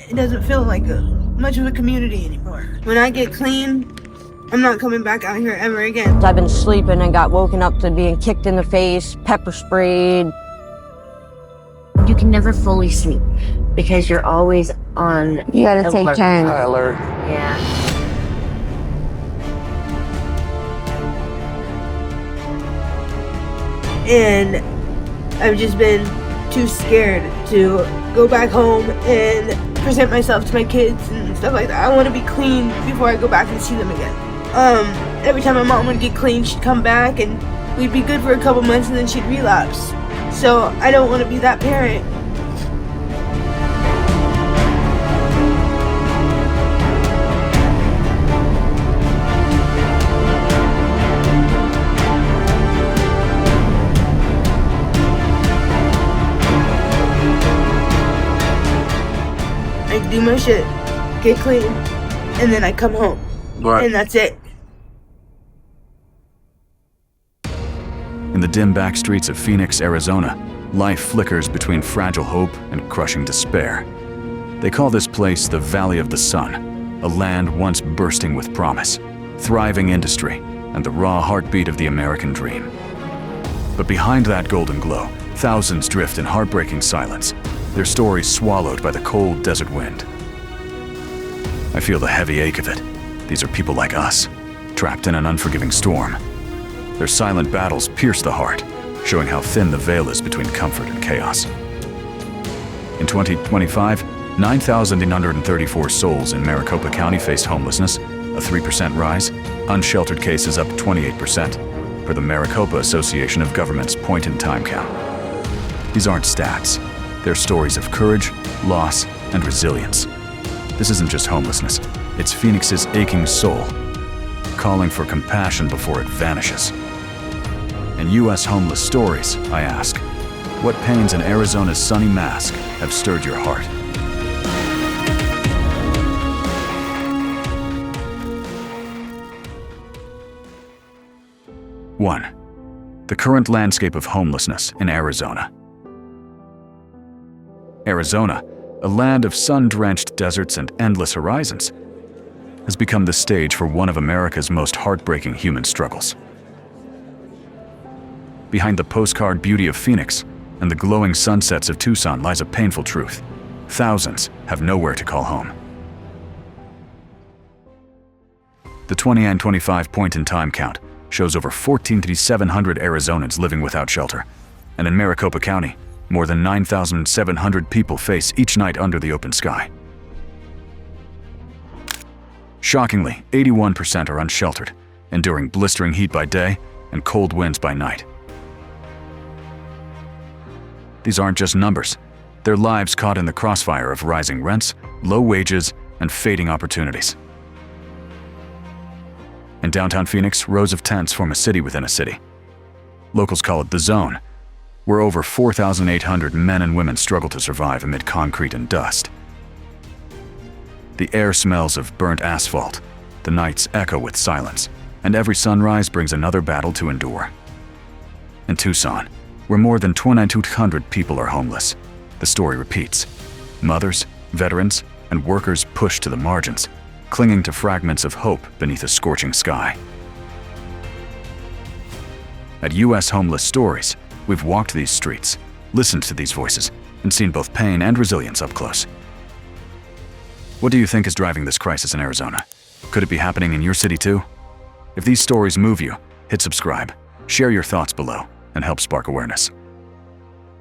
it doesn't feel like much of a community anymore. When I get clean, I'm not coming back out here ever again. I've been sleeping and got woken up to being kicked in the face, pepper sprayed. You can never fully sleep because you're always on. You gotta take turns. High alert. Yeah. And I've just been too scared to go back home and present myself to my kids and stuff like that. I want to be clean before I go back and see them again. Every time my mom would get clean, she'd come back and we'd be good for a couple months and then she'd relapse. So I don't want to be that parent. I do my shit, get clean, and then I come home. Right. And that's it. In the dim back streets of Phoenix, Arizona, life flickers between fragile hope and crushing despair. They call this place the Valley of the Sun, a land once bursting with promise, thriving industry, and the raw heartbeat of the American dream. But behind that golden glow, thousands drift in heartbreaking silence, their stories swallowed by the cold desert wind. I feel the heavy ache of it. These are people like us, trapped in an unforgiving storm. Their silent battles pierce the heart, showing how thin the veil is between comfort and chaos. In 2025, 9,934 souls in Maricopa County faced homelessness, a 3% rise, unsheltered cases up 28%, per the Maricopa Association of Governments point-in-time count. These aren't stats. They're stories of courage, loss, and resilience. This isn't just homelessness. It's Phoenix's aching soul, calling for compassion before it vanishes. In U.S. Homeless Stories, I ask, what pains in Arizona's sunny mask have stirred your heart? One, the current landscape of homelessness in Arizona. Arizona, a land of sun-drenched deserts and endless horizons, has become the stage for one of America's most heartbreaking human struggles. Behind the postcard beauty of Phoenix and the glowing sunsets of Tucson lies a painful truth. Thousands have nowhere to call home. The 2025 point-in-time count shows over 14,700 Arizonans living without shelter, and in Maricopa County, more than 9,700 people face each night under the open sky. Shockingly, 81% are unsheltered, enduring blistering heat by day and cold winds by night. These aren't just numbers. They're lives caught in the crossfire of rising rents, low wages, and fading opportunities. In downtown Phoenix, rows of tents form a city within a city. Locals call it the Zone, where over 4,800 men and women struggle to survive amid concrete and dust. The air smells of burnt asphalt, the nights echo with silence, and every sunrise brings another battle to endure. In Tucson, where more than 2,200 people are homeless, the story repeats. Mothers, veterans, and workers pushed to the margins, clinging to fragments of hope beneath a scorching sky. At U.S. Homeless Stories, we've walked these streets, listened to these voices, and seen both pain and resilience up close. What do you think is driving this crisis in Arizona? Could it be happening in your city too? If these stories move you, hit subscribe, share your thoughts below, and help spark awareness.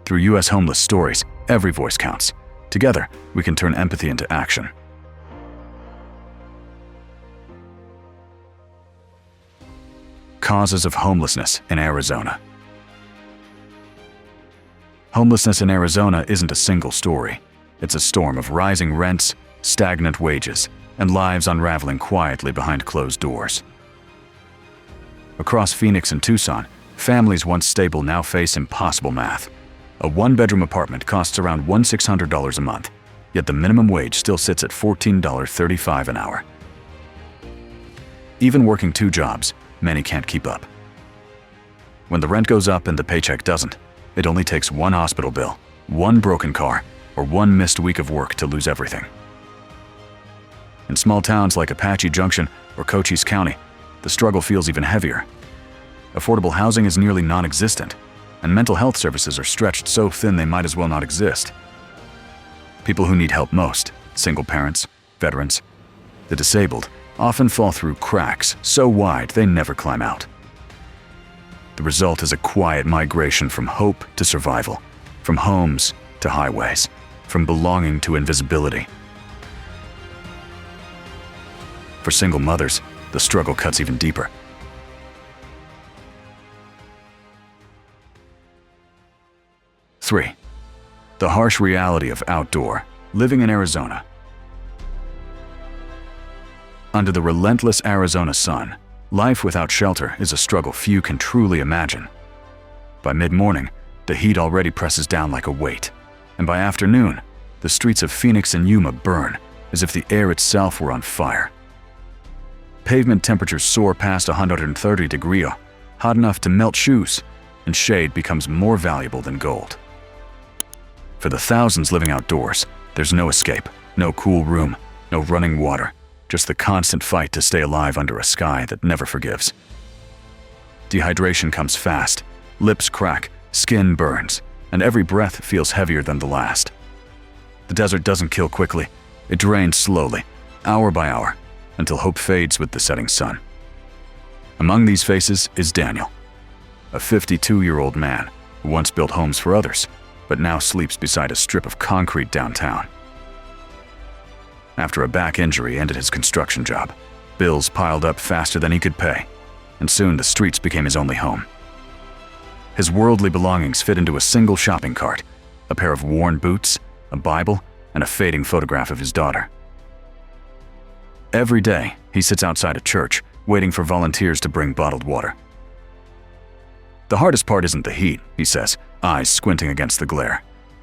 Through U.S. Homeless Stories, every voice counts. Together, we can turn empathy into action. Causes of homelessness in Arizona. Homelessness in Arizona isn't a single story. It's a storm of rising rents, stagnant wages, and lives unraveling quietly behind closed doors. Across Phoenix and Tucson, families once stable now face impossible math. A one-bedroom apartment costs around $1,600 a month, yet the minimum wage still sits at $14.35 an hour. Even working two jobs, many can't keep up. When the rent goes up and the paycheck doesn't, it only takes one hospital bill, one broken car, or one missed week of work to lose everything. In small towns like Apache Junction or Cochise County, the struggle feels even heavier. Affordable housing is nearly non-existent, and mental health services are stretched so thin they might as well not exist. People who need help most, single parents, veterans, the disabled, often fall through cracks so wide they never climb out. The result is a quiet migration from hope to survival, from homes to highways, from belonging to invisibility. For single mothers, the struggle cuts even deeper. Three, the harsh reality of outdoor living in Arizona. Under the relentless Arizona sun, life without shelter is a struggle few can truly imagine. By mid-morning, the heat already presses down like a weight, and by afternoon, the streets of Phoenix and Yuma burn as if the air itself were on fire. Pavement temperatures soar past 130 degrees, hot enough to melt shoes, and shade becomes more valuable than gold. For the thousands living outdoors, there's no escape, no cool room, no running water, just the constant fight to stay alive under a sky that never forgives. Dehydration comes fast, lips crack, skin burns, and every breath feels heavier than the last. The desert doesn't kill quickly, it drains slowly, hour by hour, until hope fades with the setting sun. Among these faces is Daniel, a 52-year-old man who once built homes for others, but now sleeps beside a strip of concrete downtown. After a back injury ended his construction job, bills piled up faster than he could pay, and soon the streets became his only home. His worldly belongings fit into a single shopping cart, a pair of worn boots, a Bible, and a fading photograph of his daughter. Every day, he sits outside a church, waiting for volunteers to bring bottled water. The hardest part isn't the heat, he says, eyes squinting against the glare.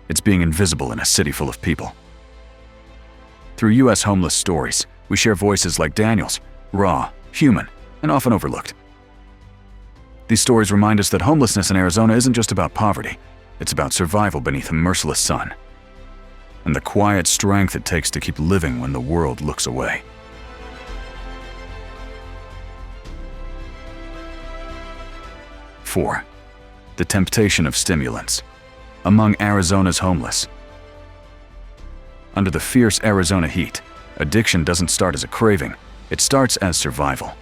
It's being invisible in a city full of people. Through U.S. homeless stories, we share voices like Daniel's, raw, human, and often overlooked. These stories remind us that homelessness in Arizona isn't just about poverty, it's about survival beneath a merciless sun, and the quiet strength it takes to keep living when the world looks away. Four, the temptation of stimulants among Arizona's homeless. Under the fierce Arizona heat, addiction doesn't start as a craving, it starts as survival.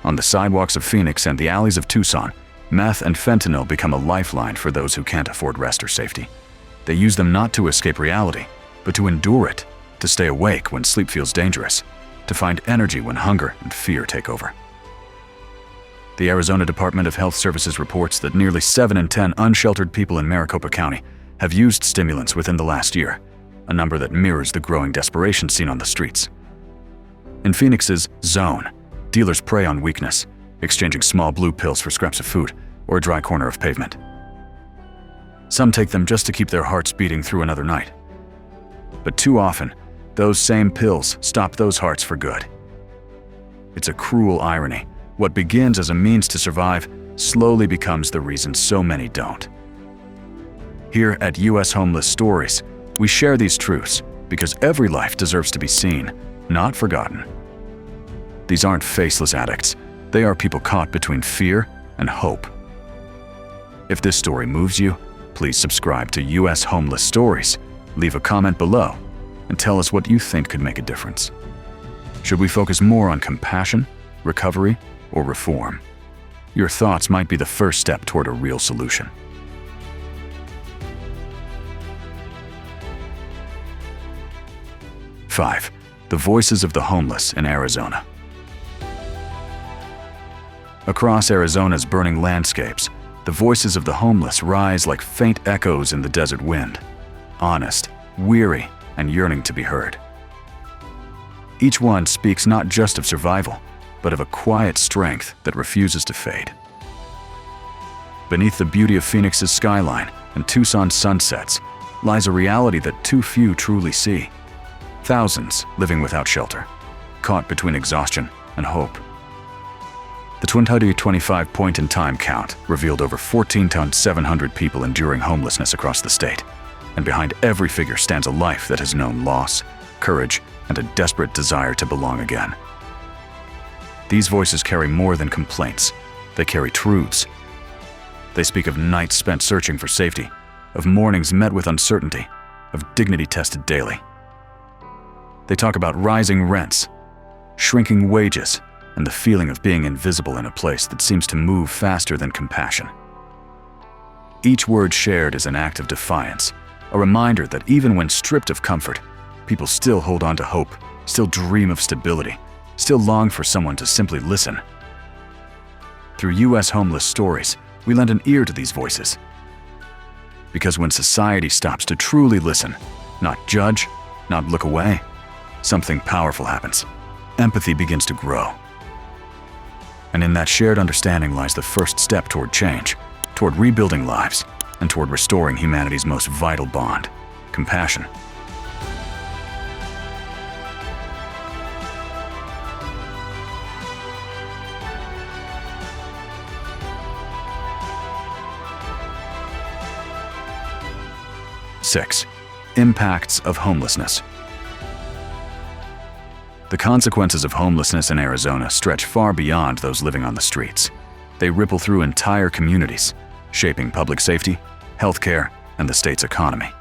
On the sidewalks of Phoenix and the alleys of Tucson, meth and fentanyl become a lifeline for those who can't afford rest or safety. They use them not to escape reality, but to endure it, to stay awake when sleep feels dangerous, to find energy when hunger and fear take over. The Arizona Department of Health Services reports that nearly 7 in 10 unsheltered people in Maricopa County have used stimulants within the last year, a number that mirrors the growing desperation seen on the streets. In Phoenix's Zone, dealers prey on weakness, exchanging small blue pills for scraps of food or a dry corner of pavement. Some take them just to keep their hearts beating through another night. But too often, those same pills stop those hearts for good. It's a cruel irony. What begins as a means to survive slowly becomes the reason so many don't. Here at U.S. Homeless Stories, we share these truths because every life deserves to be seen, not forgotten. These aren't faceless addicts. They are people caught between fear and hope. If this story moves you, please subscribe to U.S. Homeless Stories, leave a comment below, and tell us what you think could make a difference. Should we focus more on compassion, recovery, or reform? Your thoughts might be the first step toward a real solution. Five, the voices of the homeless in Arizona. Across Arizona's burning landscapes, the voices of the homeless rise like faint echoes in the desert wind, honest, weary, and yearning to be heard. Each one speaks not just of survival, but of a quiet strength that refuses to fade. Beneath the beauty of Phoenix's skyline and Tucson's sunsets lies a reality that too few truly see. Thousands living without shelter, caught between exhaustion and hope. The 2025 point-in-time count revealed over 14,700 people enduring homelessness across the state, and behind every figure stands a life that has known loss, courage and a desperate desire to belong again. These voices carry more than complaints. They carry truths. They speak of nights spent searching for safety, of mornings met with uncertainty, of dignity tested daily. They talk about rising rents, shrinking wages, and the feeling of being invisible in a place that seems to move faster than compassion. Each word shared is an act of defiance, a reminder that even when stripped of comfort, people still hold on to hope, still dream of stability, still long for someone to simply listen. Through U.S. homeless stories, we lend an ear to these voices. Because when society stops to truly listen, not judge, not look away, something powerful happens. Empathy begins to grow. And in that shared understanding lies the first step toward change, toward rebuilding lives, and toward restoring humanity's most vital bond, compassion. Six, impacts of homelessness. The consequences of homelessness in Arizona stretch far beyond those living on the streets. They ripple through entire communities, shaping public safety, healthcare, and the state's economy.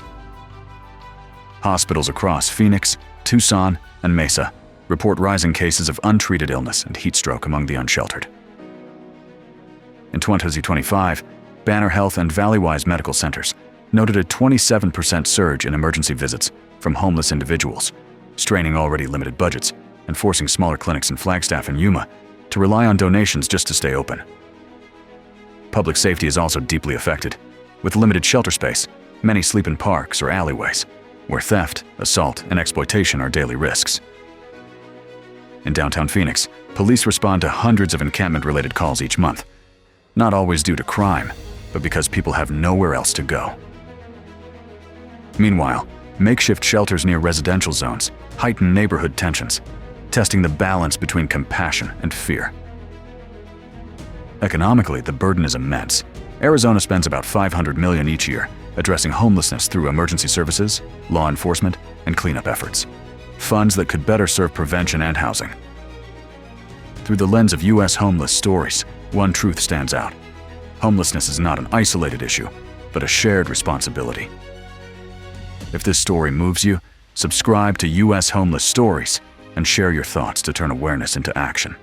Hospitals across Phoenix, Tucson, and Mesa report rising cases of untreated illness and heat stroke among the unsheltered. In 2025, Banner Health and Valleywise Medical Centers noted a 27% surge in emergency visits from homeless individuals, straining already limited budgets and forcing smaller clinics in Flagstaff and Yuma to rely on donations just to stay open. Public safety is also deeply affected. With limited shelter space, many sleep in parks or alleyways, where theft, assault, and exploitation are daily risks. In downtown Phoenix, police respond to hundreds of encampment-related calls each month, not always due to crime, but because people have nowhere else to go. Meanwhile, makeshift shelters near residential zones heighten neighborhood tensions, testing the balance between compassion and fear. Economically, the burden is immense. Arizona spends about $500 million each year addressing homelessness through emergency services, law enforcement, and cleanup efforts, funds that could better serve prevention and housing. Through the lens of U.S. homeless stories, one truth stands out. Homelessness is not an isolated issue, but a shared responsibility. If this story moves you, subscribe to U.S. Homeless Stories and share your thoughts to turn awareness into action.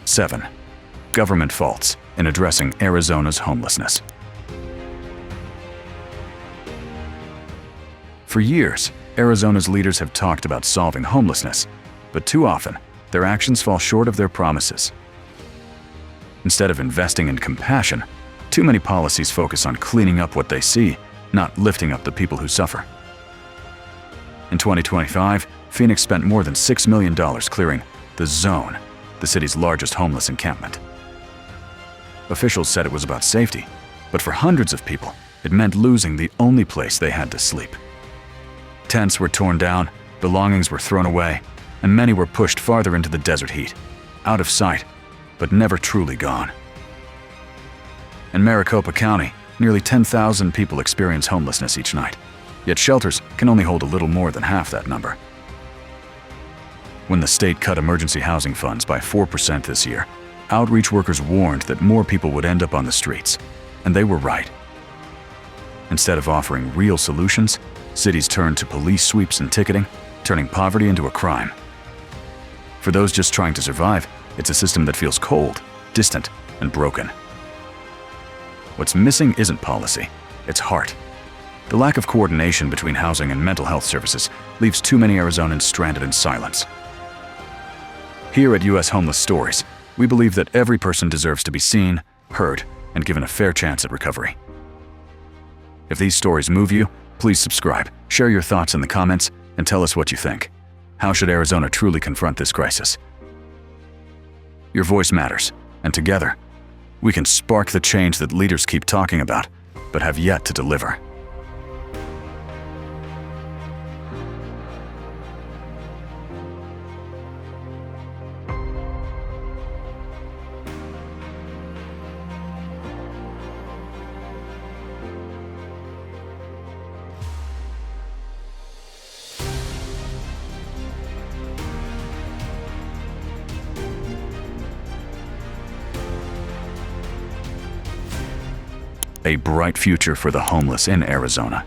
Seven, government faults in addressing Arizona's homelessness. For years, Arizona's leaders have talked about solving homelessness, but too often, their actions fall short of their promises. Instead of investing in compassion, too many policies focus on cleaning up what they see, not lifting up the people who suffer. In 2025, Phoenix spent more than $6 million clearing the Zone, the city's largest homeless encampment. Officials said it was about safety, but for hundreds of people, it meant losing the only place they had to sleep. Tents were torn down, belongings were thrown away, and many were pushed farther into the desert heat, out of sight, but never truly gone. In Maricopa County, nearly 10,000 people experience homelessness each night, yet shelters can only hold a little more than half that number. When the state cut emergency housing funds by 4% this year, outreach workers warned that more people would end up on the streets, and they were right. Instead of offering real solutions, cities turned to police sweeps and ticketing, turning poverty into a crime. For those just trying to survive, it's a system that feels cold, distant, and broken. What's missing isn't policy, it's heart. The lack of coordination between housing and mental health services leaves too many Arizonans stranded in silence. Here at U.S. Homeless Stories, we believe that every person deserves to be seen, heard, and given a fair chance at recovery. If these stories move you, please subscribe, share your thoughts in the comments, and tell us what you think. How should Arizona truly confront this crisis? Your voice matters, and together, we can spark the change that leaders keep talking about, but have yet to deliver. a bright future for the homeless in Arizona.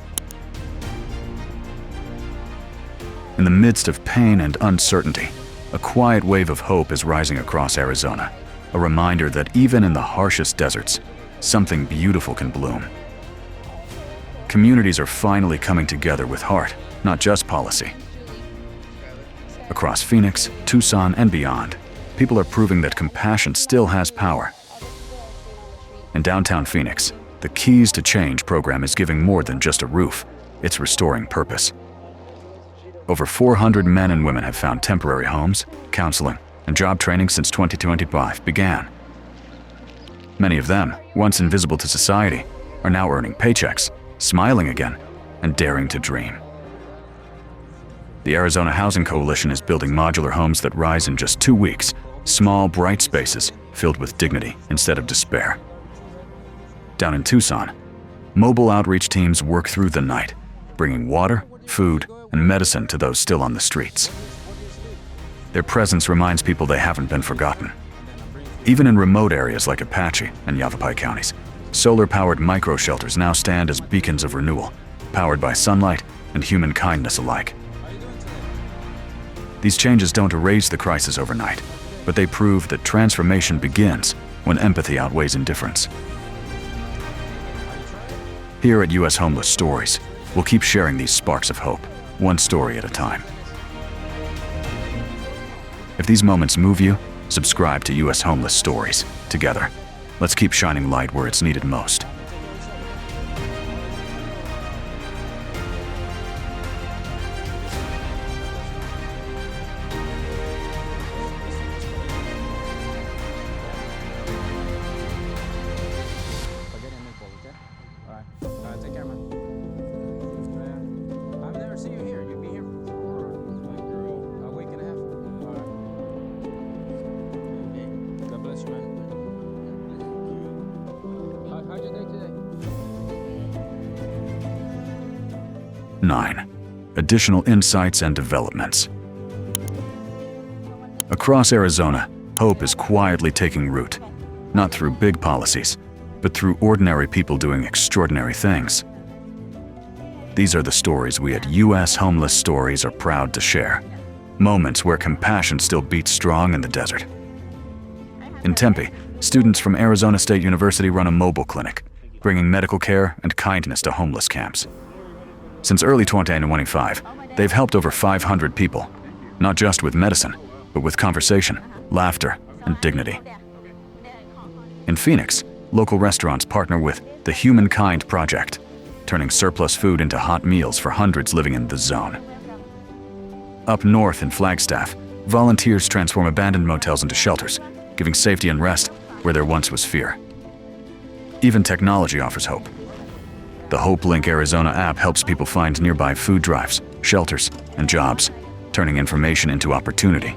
In the midst of pain and uncertainty, a quiet wave of hope is rising across Arizona, a reminder that even in the harshest deserts, something beautiful can bloom. Communities are finally coming together with heart, not just policy. Across Phoenix, Tucson, and beyond, people are proving that compassion still has power. In downtown Phoenix, the Keys to Change program is giving more than just a roof, it's restoring purpose. Over 400 men and women have found temporary homes, counseling, and job training since 2025 began. Many of them, once invisible to society, are now earning paychecks, smiling again, and daring to dream. The Arizona Housing Coalition is building modular homes that rise in just 2 weeks, small, bright spaces filled with dignity instead of despair. Down in Tucson, mobile outreach teams work through the night, bringing water, food, and medicine to those still on the streets. Their presence reminds people they haven't been forgotten. Even in remote areas like Apache and Yavapai counties, solar-powered micro-shelters now stand as beacons of renewal, powered by sunlight and human kindness alike. These changes don't erase the crisis overnight, but they prove that transformation begins when empathy outweighs indifference. Here at US Homeless Stories, we'll keep sharing these sparks of hope, one story at a time. If these moments move you, subscribe to US Homeless Stories. Together, let's keep shining light where it's needed most. Take care, man. I've never seen you here. You'll be here for a week and a half. All right. God bless you, man. How's your day today? 9. Additional insights and developments. Across Arizona, hope is quietly taking root, not through big policies, but through ordinary people doing extraordinary things. These are the stories we at US Homeless Stories are proud to share. Moments where compassion still beats strong in the desert. In Tempe, students from Arizona State University run a mobile clinic, bringing medical care and kindness to homeless camps. Since early 2025, they've helped over 500 people, not just with medicine, but with conversation, laughter, and dignity. In Phoenix, local restaurants partner with the Humankind Project, turning surplus food into hot meals for hundreds living in the zone. Up north in Flagstaff, volunteers transform abandoned motels into shelters, giving safety and rest where there once was fear. Even technology offers hope. The HopeLink Arizona app helps people find nearby food drives, shelters, and jobs, turning information into opportunity.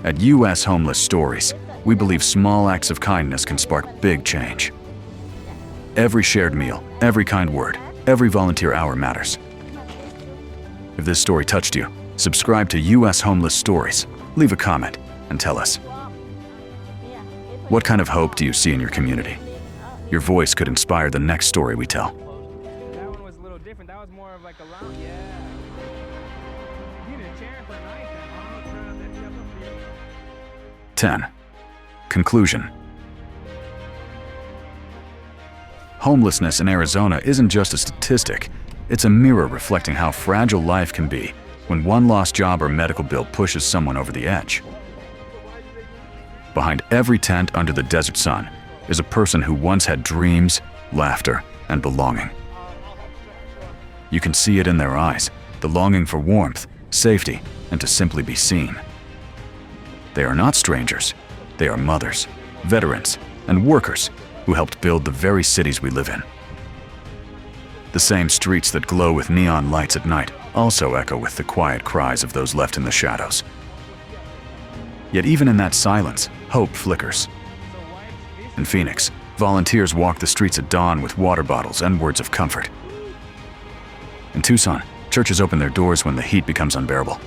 At US Homeless Stories, we believe small acts of kindness can spark big change. Every shared meal, every kind word, every volunteer hour matters. If this story touched you, subscribe to US Homeless Stories, leave a comment, and tell us. What kind of hope do you see in your community? Your voice could inspire the next story we tell. That one was a little different. That was more of like a lounge. Yeah. You need a chair for a night then. 10. Conclusion. Homelessness in Arizona isn't just a statistic, it's a mirror reflecting how fragile life can be when one lost job or medical bill pushes someone over the edge. Behind every tent under the desert sun is a person who once had dreams, laughter, and belonging. You can see it in their eyes, the longing for warmth, safety, and to simply be seen. They are not strangers. They are mothers, veterans, and workers who helped build the very cities we live in. The same streets that glow with neon lights at night also echo with the quiet cries of those left in the shadows. Yet even in that silence, hope flickers. In Phoenix, volunteers walk the streets at dawn with water bottles and words of comfort. In Tucson, churches open their doors when the heat becomes unbearable.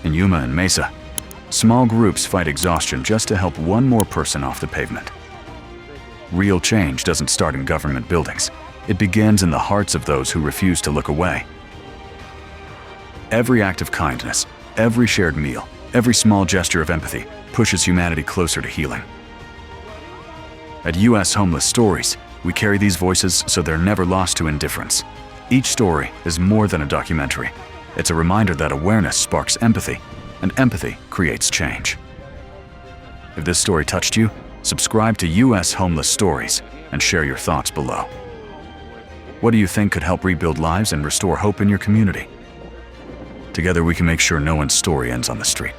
In Yuma and Mesa, small groups fight exhaustion just to help one more person off the pavement. Real change doesn't start in government buildings. It begins in the hearts of those who refuse to look away. Every act of kindness, every shared meal, every small gesture of empathy pushes humanity closer to healing. At U.S. Homeless Stories, we carry these voices so they're never lost to indifference. Each story is more than a documentary. It's a reminder that awareness sparks empathy, and empathy creates change. If this story touched you, subscribe to U.S. Homeless Stories and share your thoughts below. What do you think could help rebuild lives and restore hope in your community? Together we can make sure no one's story ends on the street.